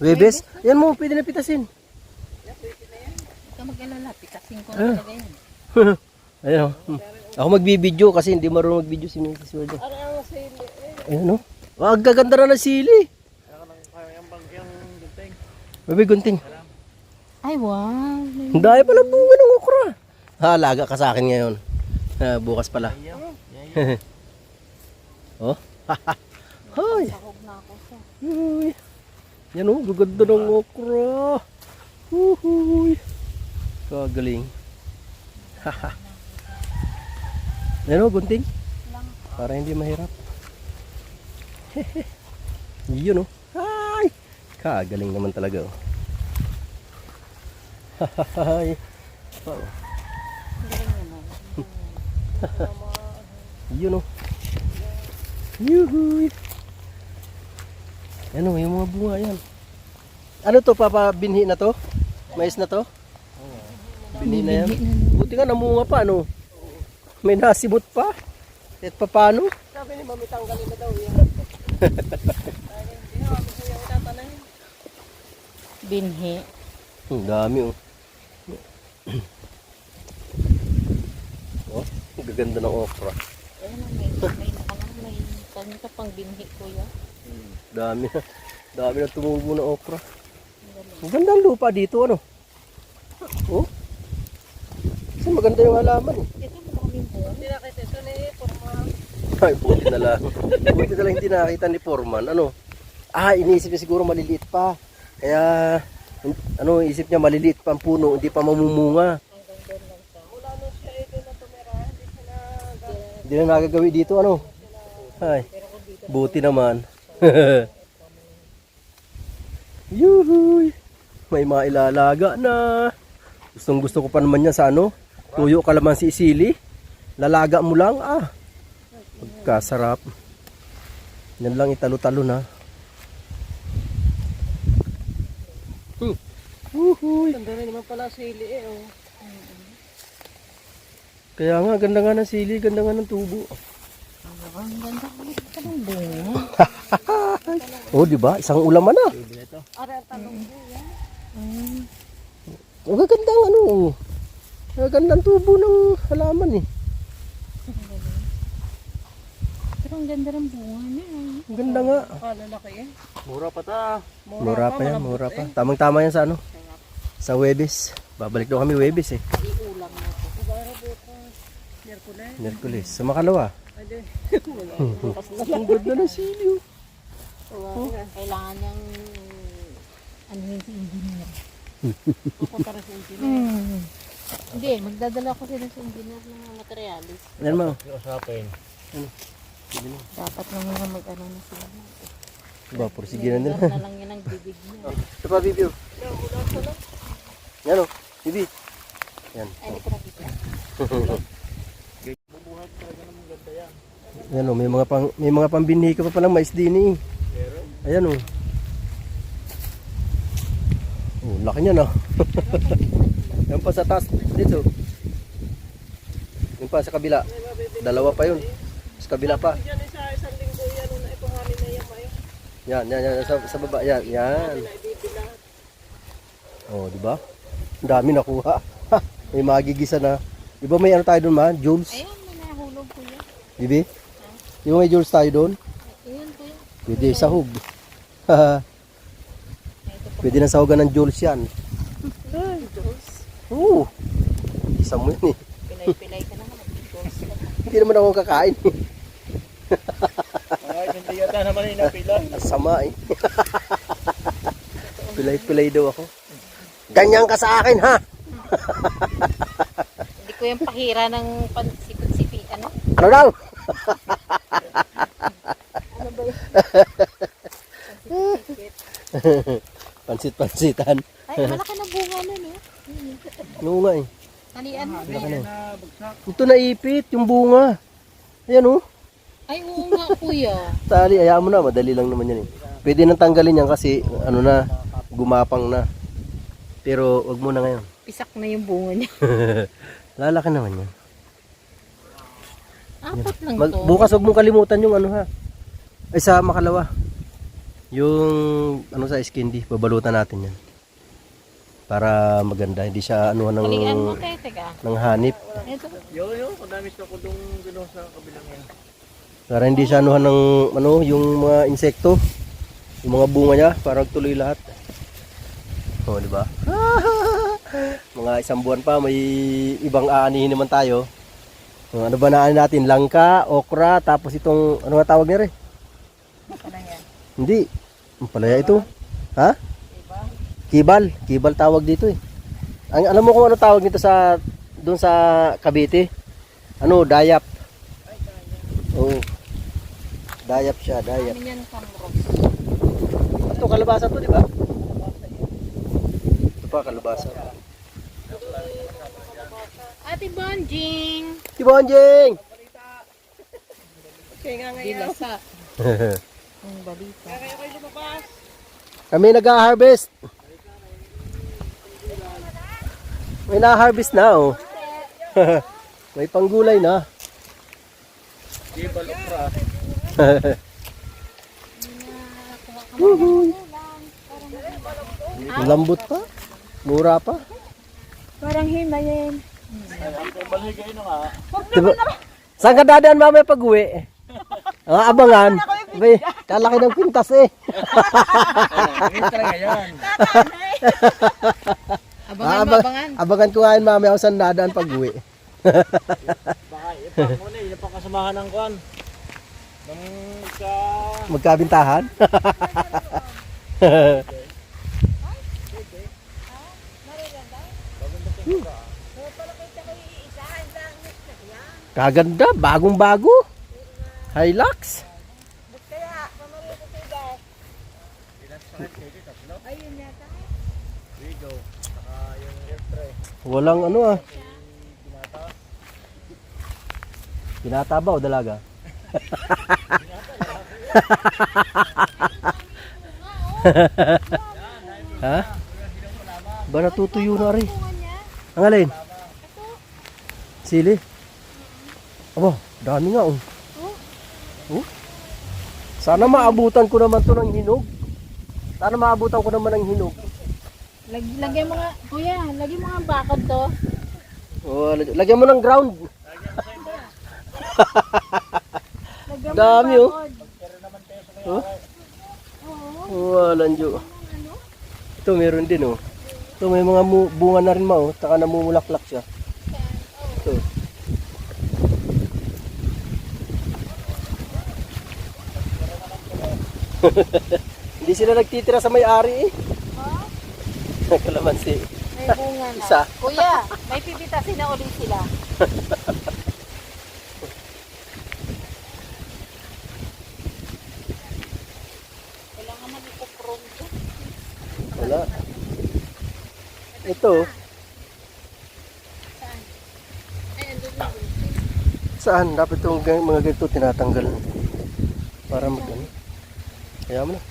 Speaker 1: Webes? Yan mo, pwede na pitasin.
Speaker 4: Huwag ka mag-alala, pitasin ko na talaga yan.
Speaker 1: Ayun. Ako magbibideo kasi hindi marunong magbideo si Mrs. Ward.
Speaker 3: Ano ang sili eh.
Speaker 1: Ayun no. Wag gaganda na ng sili.
Speaker 2: Yung gunting.
Speaker 1: Baby gunting.
Speaker 4: Ay, wow.
Speaker 1: Ang dami pala bunga ng okra. Halaga ka sa akin ngayon. Bukas pala. Oh. Hoy.
Speaker 4: Sakog na ako sa.
Speaker 1: Uy. Yan oh, gaganda ng okra. Uhuy. Kagaling. Yan oh, gunting. Para hindi mahirap. Yun oh. Ay. Kagaling naman talaga oh. Hahahay. Oh. Yun oh. Yuhuy. Ano, yung mga bunga yan. Ano to, papabinhi na to? Mais na to? Binhi na yan. Buti nga namunga pa, ano? May nasibot pa. At paano?
Speaker 3: Sabi ni mami tanggalin na daw yan. Hindi na mami siya yung tatanahin.
Speaker 4: Binhi.
Speaker 1: Ang dami oh. Oh, ang gaganda ng okra.
Speaker 4: Ayun, may nakalang, may kanya ka pang binhi, kuya.
Speaker 1: Dami na. Dami na tumubo na okra. Ang ganda ang lupa dito, ano? Oh. Kasi maganda yung halaman eh.
Speaker 4: Ito, maraming bunga.
Speaker 3: Hindi nakita ito ni Porma.
Speaker 1: Ay, buti na lang. Buti na lang hindi nakita ni Foreman. Ano? Ah, iniisip niya siguro maliliit pa. Kaya, ano, isip niya maliliit pa ang puno, hindi pa mamumunga.
Speaker 4: Hanggang doon lang siya.
Speaker 3: Mula nung siya ito na tumira, hindi siya na
Speaker 1: Hindi na nagagawi dito, ano? Ay, buti naman. Yuhuy! May mga ilalaga na. Gustong gusto ko pa naman yan sa ano? Tuyo kalamansi sili. Lalaga mo lang, ah. Pagkasarap. Yan lang italo-talo na. Uhuy!
Speaker 3: Ganda rin naman pala sili eh. Oh.
Speaker 1: Kaya nga, ganda nga ng sili, ganda nga ng tubo.
Speaker 4: Ang ganda ka ng bunga.
Speaker 1: Oh, di ba? Isang ulaman na.
Speaker 3: Ara ang tanong ko yan.
Speaker 1: Ang gaganda ang ano. Ang ganda ang tubo ng halaman eh.
Speaker 4: Pero ang ang ganda ng bunga niya.
Speaker 1: Ang ganda nga.
Speaker 3: Kalalaki eh.
Speaker 2: Mura pa ta.
Speaker 1: Mura pa yan, mura pa. Tamang-tama yan sa ano? Sa Webes. Babalik daw kami Webes eh.
Speaker 4: Iulam na to.
Speaker 3: Para bukas. Miyerkules.
Speaker 1: Merkulis. Sa Makalawa.
Speaker 3: Ade.
Speaker 1: Ang ganda ng siliw.
Speaker 4: Kailangan niyang ano yun si engineer.
Speaker 3: Pupunta rin sa engineer.
Speaker 4: Hindi, magdadala ko sila sa engineer ng mga materialis.
Speaker 1: Yan mo.
Speaker 2: Usapin.
Speaker 4: Dapat naman na mag-ano na sila.
Speaker 1: Diba, porsiginan nila.
Speaker 4: Na lang yun ang bibig niya.
Speaker 1: Ito pa, Bibi. oh. Yan o, Bibi. Yan.
Speaker 4: Ay, hindi ko nakita.
Speaker 1: Yan o, may mga pambinhi ka pa palang mais din eh. Ayan o. Oh, laki niya na. Yan pa sa taas. Dito. Yan pa sa kabila. Dalawa pa yun. Sa kabila pa.
Speaker 3: Diyan sa isang linggo yan na itong hari na yan mayo.
Speaker 1: Yan. Sa baba. Yan.
Speaker 3: Bibila.
Speaker 1: Oh, di ba? Ang dami nakuha. May magigisa na. Di ba may ano tayo doon, ma? Jules?
Speaker 4: Ayun, may nahulog ko yan.
Speaker 1: Bibi? Di ba may Jules tayo doon?
Speaker 4: Ayun ko yan.
Speaker 1: Pwede sahog. Pwede na sahogan ng Jules yan.
Speaker 4: Ay, Diyos.
Speaker 1: Oo. Isa mo yun eh.
Speaker 4: Pilay-pilay ka naman. Diyos.
Speaker 1: Hindi naman ako kakain.
Speaker 2: Ay, hindi yata naman inapila.
Speaker 1: Sama eh. Pilay-pilay daw ako. Ganyan ka sa akin ha!
Speaker 4: Hindi ko yung pahira ng pansipit-sipi. Ano?
Speaker 1: Ano daw?
Speaker 4: Ano ba yun? Pansipit-sipit.
Speaker 1: Pansit-pansitan.
Speaker 4: Ay, malaki na bunga nun eh.
Speaker 1: Oo nga eh.
Speaker 4: Talian mo.
Speaker 1: Laki na. Ito naipit, yung bunga. Ayan oh.
Speaker 4: Ay, oo nga kuya.
Speaker 1: Tali, ayaw mo na. Madali lang naman yan eh. Pwede nang tanggalin yan kasi ano na, gumapang na. Pero wag muna ngayon.
Speaker 4: Pisak na yung bunga niya.
Speaker 1: Lalaki naman yan.
Speaker 4: Apat lang to.
Speaker 1: Bukas wag mong kalimutan yung ano ha. Ay sa Makalawa. Yung ano sa Iskindi, babalutan natin yan. Para maganda, hindi siya ano
Speaker 4: Balikan mo
Speaker 1: ng
Speaker 4: tayo, teka.
Speaker 1: ng hanip.
Speaker 4: Ito.
Speaker 2: Yo, kadamis na ko dong gano'n sa kabilang yan.
Speaker 1: Para hindi siya anuhan ng ano, yung mga insekto. Yung mga bunga niya para tuloy lahat. Oh, di ba? Mga isang buwan pa may ibang aanihin naman tayo. Ano ba naanin natin? Langka, okra, tapos itong ano nga tawag niya rin? Hindi. Ang palaya ito. Ha? Kibal tawag dito eh. Ang alam mo kung ano tawag nito sa doon sa Cavite? Ano, dayap. Oo. Dayap siya, dayap.
Speaker 4: Amin yan, kamros.
Speaker 1: Ito kalabasa to, di ba? Ito pa kalabasa.
Speaker 4: Ate Bonjing!
Speaker 1: Si Bonjing!
Speaker 3: Kaya nga ngayon.
Speaker 4: Dilasa. Ang balita.
Speaker 3: Kaya kayo lumabas.
Speaker 1: Kami nag-harvest. May na-harvest na oh. May panggulay na.
Speaker 2: Di balokra.
Speaker 1: Ang lambot pa. Mura pa.
Speaker 3: Parang himayin.
Speaker 2: Baligay na nga.
Speaker 1: Diba? Saan ka dadaan mamaya pag-uwi? Abangan. Bay, kalaki ng pintas eh.
Speaker 2: Ngayon talaga yan.
Speaker 4: Abangan.
Speaker 1: Abangan ko ngayon mamaya kung saan dadaan pag-uwi.
Speaker 2: Baka ipang mo na eh. Napakasamahan ng kwan. Nang sa...
Speaker 1: Magkabintahan. Kaganda, bagong-bago. Hilux. Walang ano ah. Binata ba o dalaga? Ha? Ba natutuyo na rin? Ang alin? Sili? Aba, dami nga oh. Oh? Sana maabutan ko naman to ng hinog. Sana maabutan ko naman ng hinog.
Speaker 4: Lagyan mga, kuya, lagyan mga bakod to.
Speaker 1: Oh, lagyan mo ng ground.
Speaker 4: Lagyan
Speaker 1: Dami oh.
Speaker 4: bakod.
Speaker 1: Oh,
Speaker 4: Oo.
Speaker 1: walang jo.
Speaker 4: Ano?
Speaker 1: Ito meron din oh. Ito may mga bunga na rin ma oh. Taka namumulaklak siya. Ito. Hindi sila nagtitira sa may-ari eh.
Speaker 4: Oh,
Speaker 1: Kalamansi.
Speaker 4: may bunga na.
Speaker 1: Isa.
Speaker 4: Kuya, may pipitasin na ulit sila. Kailangan man ipoprong ko.
Speaker 1: Wala. Ito.
Speaker 4: Saan? Ay, andun na doon.
Speaker 1: Saan? Dapat itong mga ganito tinatanggal. Para mag-ano. Kaya mo na.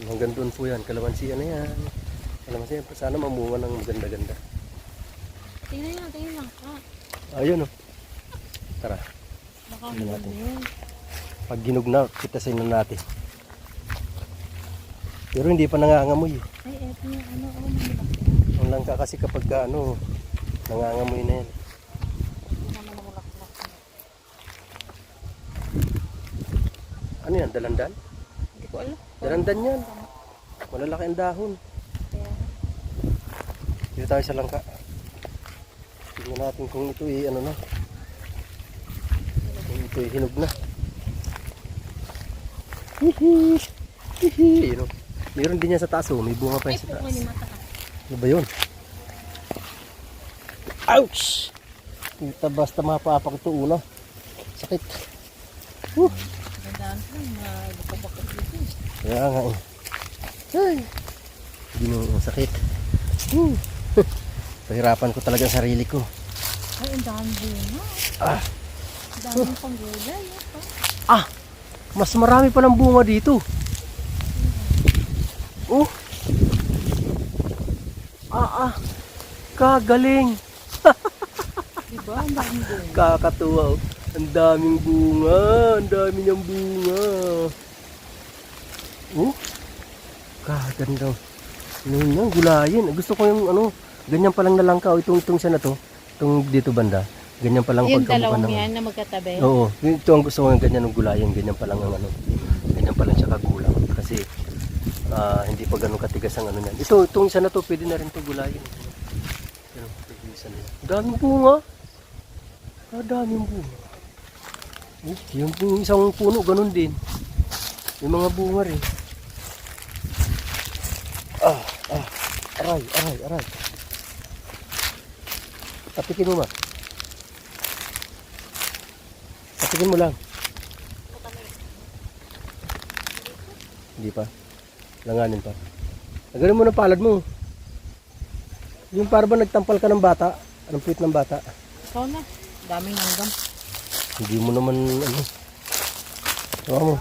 Speaker 1: Hanggang doon po yan. Kalamansi na yan. Kalamansi yan. Sana mamunga ng maganda-ganda.
Speaker 4: Tingnan lang, tingnan lang.
Speaker 1: Ayun oh. Tara.
Speaker 4: Baka
Speaker 1: Tingnan natin.
Speaker 4: yun.
Speaker 1: Pag ginog na, kitasin na natin. Pero hindi pa nangangamoy eh.
Speaker 4: Ay, eto yung ano, oh, malaki.
Speaker 1: Ang langka kasi kapag ka, ano, nangangamoy na yan.
Speaker 4: Hindi naman namulaklak.
Speaker 1: Ano yan? Dalandan?
Speaker 4: Hindi ko alam.
Speaker 1: Dalandan yan. Malalaki ang dahon.
Speaker 4: Kaya,
Speaker 1: Dito tayo sa langka. Tignan natin kung ito ay ano na. Kung ito ay hinog na. Hihi. Hihi. Yun, oh. Meron din yan sa taas oh. May bunga pa
Speaker 4: ay,
Speaker 1: yan sa
Speaker 4: po
Speaker 1: taas.
Speaker 4: ni mata ka.
Speaker 1: Ano ba yun? Ouch! Kita basta mapapak ito una. Sakit.
Speaker 4: Gandaan ko, bakit dito.
Speaker 1: Kaya nga eh. Ay. Ginoo, sakit. Pahirapan ko talaga ang sarili ko.
Speaker 4: Ay, ang dami bunga.
Speaker 1: Ah.
Speaker 4: Ang daming panggulay.
Speaker 1: Ah! Mas marami palang bunga dito. Oh! Kagaling!
Speaker 4: Diba? Ang daming bunga.
Speaker 1: Kakatuwa oh. Ang daming bunga. Ang dami niyang bunga. Oh! Kaganda. Ano yan? Gulayin. Gusto ko yung ano, ganyan palang nalangka. Oh. Itong siya na to. Itong dito banda. Ganyan palang
Speaker 4: Yung
Speaker 1: pagkamukha
Speaker 4: dalawang
Speaker 1: ng...
Speaker 4: yan na magkatabi.
Speaker 1: Oo, ito ang gusto ko ng ganyan ng gulayan, ganyan pa lang ang ano. Ganyan pa lang siya kagulang kasi hindi pa ganun katigas ang ano niyan. Itong isa na to, pwede na rin to gulayan. Ganun, pwede isa nila. Daming bunga. Daming bunga. Yung isang puno, ganun din. Yung mga bunga rin. Aray. Tapikin mo ma. Tapikin mo lang. Hindi pa. Langanin pa. Nagaling mo ng palad mo. Yung para ba nagtampal ka ng bata? Anong puwit ng bata?
Speaker 4: Ikaw na. Daming langgam.
Speaker 1: Hindi mo naman ano. Tawa mo.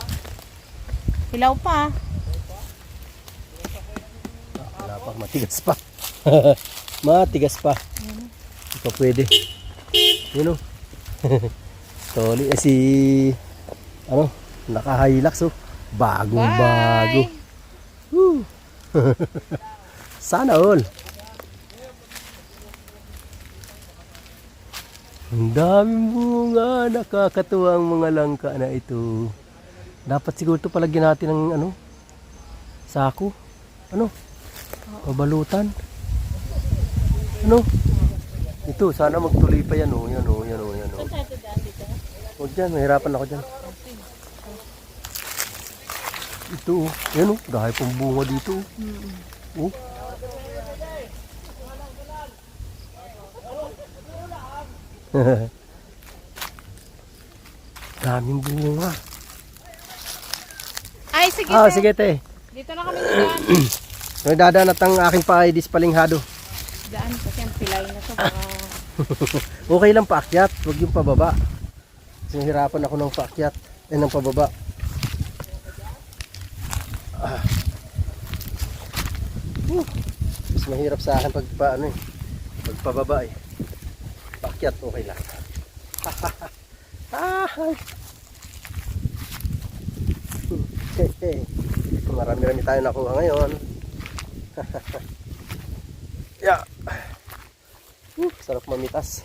Speaker 4: Hilaw pa.
Speaker 1: Wala pa. Matigas pa. Matigas pa. Hindi pa pwede. Yun o. Toli. Si ano. Naka-hilux oh. Bagong bago. Woo. Sana all. Ang daming bunga, nakakatuwa ang mga langka na ito. Dapat siguro ito palagyan natin ng ano, sako. Ano? Pabalutan. Ano? Ito, sana magtuloy pa yan oh. Yan oh.
Speaker 4: Saan tayo daan dito?
Speaker 1: Huwag dyan, mahirapan ako dyan. Ito oh. Yan oh, dahil pong bunga dito oh. Oh. Daming bunga.
Speaker 4: Ay, sige.
Speaker 1: Sige te.
Speaker 4: Dito na kami daan.
Speaker 1: Nagdadaan at ang aking paidis palinghado.
Speaker 4: Daan kasi ang pilay na to. Baka...
Speaker 1: Okay lang paakyat, huwag yung pababa. Kasi hirapan ako ng paakyat. Ng pababa. Mas mahirap sa akin pagpababa eh. Paakyat okay lang. Marami-rami tayo nakuha ngayon. Yeah. Sarap mamitas.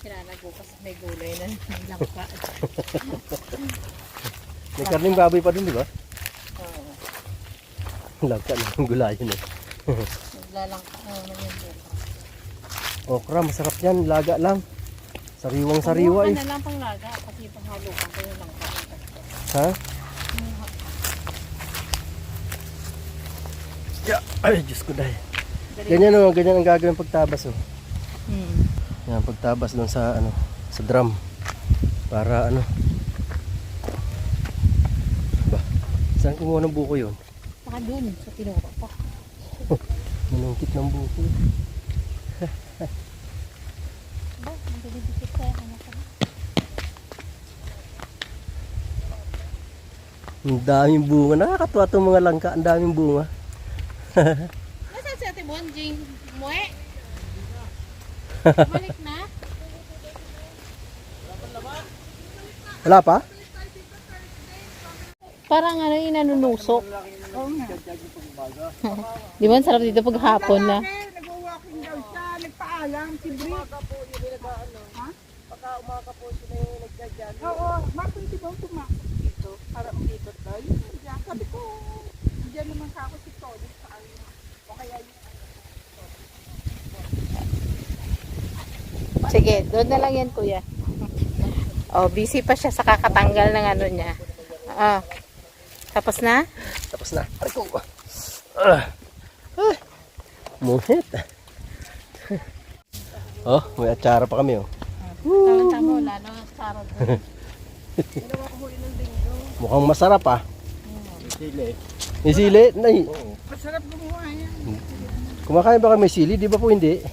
Speaker 4: Pinanago kasi may gulay na langka.
Speaker 1: May karning baboy pa dun, di ba?
Speaker 4: Oo.
Speaker 1: Langka na ang gulayan eh.
Speaker 4: Naglalangka naman yung bukas.
Speaker 1: Okra, masarap yan. Laga lang. Sariwang sariwa
Speaker 4: Kumuha
Speaker 1: eh.
Speaker 4: ka na lang pang laga kasi panghalukan ko yung langka.
Speaker 1: Ha? Yeah. Ay, Diyos ko dahil. Ganyan o, ganyan ang gagawin pagtabas oh. Yan, pagtabas doon sa ano, sa drum. Para ano. Ba, saan kumuha ng buko yun?
Speaker 4: Baka dun sa tinuro ko.
Speaker 1: Manungkit ng buko.
Speaker 4: Ba, magdidikit kaya ano ka na.
Speaker 1: Ang daming bunga. Nakakatuwa itong mga langka. Ang daming bunga.
Speaker 4: Nasaan si Ate Bonjing? Mue? Balik na?
Speaker 1: Wala pa?
Speaker 4: Parang ano yung nanunusok.
Speaker 3: Oo nga.
Speaker 4: Di ba, ang sarap dito pag hapon na.
Speaker 3: Nag-walking daw siya, nagpaalam si Bri. Ha?
Speaker 5: Pagka umaga po sila yung nagdadyan.
Speaker 3: Oo, mapwede bang pumasok dito para makikot daw? Yun, diyan. Sabi ko, diyan naman ka ako si Tony sa ano. O kaya yung
Speaker 4: Sige, doon na lang yan, kuya. Oh, busy pa siya sa kakatanggal ng ano niya. Ah. Tapos na?
Speaker 1: Tapos na. Aray ko. Ah. Muhit. Oh, may atsara pa kami oh.
Speaker 4: Tama-tama, lalo ang sarap.
Speaker 1: Mukhang masarap ah.
Speaker 2: Sili.
Speaker 1: May sili? Nay.
Speaker 3: masarap gumawa yan.
Speaker 1: Kumakain ba kayo may sili? Di ba po hindi?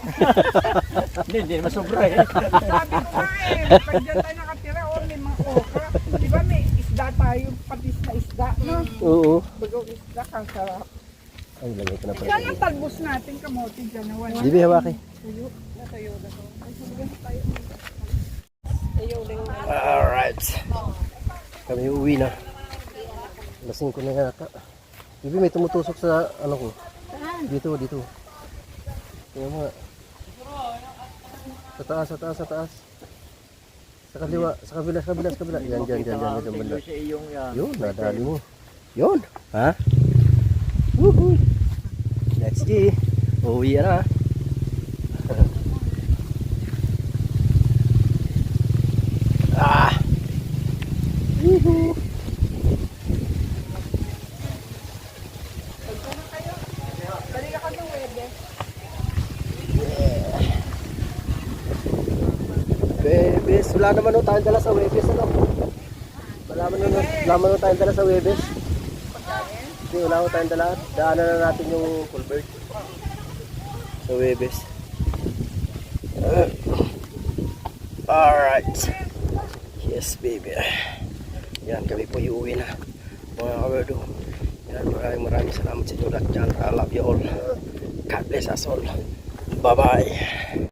Speaker 2: Hindi naman sobra eh.
Speaker 3: Sabi ko nga pag dyan tayo nakatira, may mga okra. Di ba may isda tayo, patis na isda, no?
Speaker 1: Oo.
Speaker 3: Bagong isda, kang sarap.
Speaker 1: Ay, lagay ko na pala.
Speaker 3: Yan ang talbos natin, kamote dyan. Wala.
Speaker 1: Di ba hawaki? Alright. Kami uuwi na. Lasing ko na yata. Bibi, may tumutusok sa ano ko. Dito, dito. Tingnan mo nga. Sa taas, sa taas, sa taas. Sa kaliwa, sa kabila, sa kabila, sa kabila. Yan, dyan, dyan, dyan, dyan, banda.
Speaker 2: Sa iyong yan.
Speaker 1: Yun, nadali mo. Yun. Ha? Woohoo. Let's go. Uuwi na. Ah. Woohoo.
Speaker 3: Balik ako ng webe.
Speaker 1: Webes, wala naman o tayong dala sa Webes, ano? Wala naman o tayong dala sa Webes. Hindi, wala o tayong dala. Daanan na natin yung Fulbert. Sa Webes. Alright. Yes, baby. Yan, kami po iuwi na. Mga kawerdo. Yan, maraming salamat sa inyo lahat dyan. I love you all. God bless us all. Bye-bye.